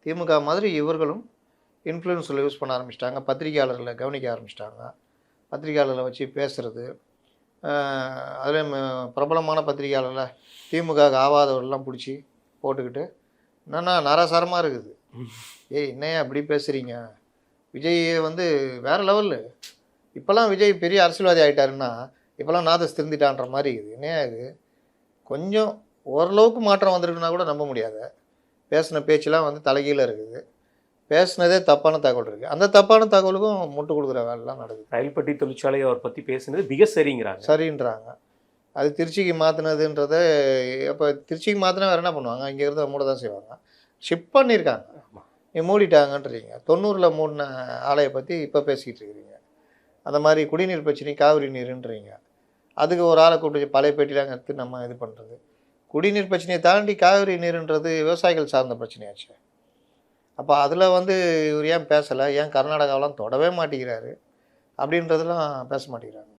திமுக மாதிரி இவர்களும் இன்ஃப்ளூயன்ஸில் யூஸ் பண்ண ஆரம்பிச்சிட்டாங்க. பத்திரிகையாளர்களை கவனிக்க ஆரம்பிச்சிட்டாங்க. பத்திரிகையாளர்களை வச்சு பேசுகிறது. அதில் பிரபலமான பத்திரிகையாளரில் திமுக ஆகாதவர்கள்லாம் பிடிச்சி போட்டுக்கிட்டு என்னென்னா நாராசாரமாக இருக்குது. ஏய் என்னையா அப்படி பேசுகிறீங்க? விஜய் வந்து வேறு லெவலு. இப்போல்லாம் விஜய் பெரிய அரசியல்வாதி ஆகிட்டாருன்னா இப்போல்லாம் நாதஸ் திருந்திட்டான்ற மாதிரி இருக்குது. என்னையா இது? கொஞ்சம் ஓரளவுக்கு மாற்றம் வந்திருக்குன்னா கூட நம்ப முடியாது. பேசின பேச்செலாம் வந்து தலைகீழ இருக்குது. பேசுனதே தப்பான தகவல் இருக்குது. அந்த தப்பான தகவலுக்கும் முட்டு கொடுக்குற வேலைலாம் நடக்குது. ரயில்பட்டி தொழிற்சாலை அவர் பற்றி பேசுனது மிக சரிங்கிறாங்க. சரின்றாங்க. அது திருச்சிக்கு மாற்றினதுன்றத அப்போ திருச்சிக்கு மாற்றினா வேறு என்ன பண்ணுவாங்க? இங்கே இருந்து மூட தான் செய்வாங்க. ஷிஃப்ட் பண்ணியிருக்காங்க. நீ மூடிட்டாங்கன்றீங்க. 90ல் மூடின ஆலையை பற்றி இப்போ பேசிக்கிட்டு இருக்கிறீங்க. அந்த மாதிரி குடிநீர் பிரச்சனை காவிரி நீருன்றீங்க. அதுக்கு ஒரு ஆளை கூப்பிட்டு பழைய பேட்டிலாம் எடுத்து நம்ம இது பண்ணுறது. குடிநீர் பிரச்சனையை தாண்டி காவிரி நீருன்றது விவசாயிகள் சார்ந்த பிரச்சனையாச்சு. அப்போ அதில் வந்து இவர் ஏன் பேசலை? ஏன் கர்நாடகாவெலாம் தொடவே மாட்டேங்கிறாரு? அப்படின்றதெல்லாம் பேச மாட்டேங்கிறாங்க.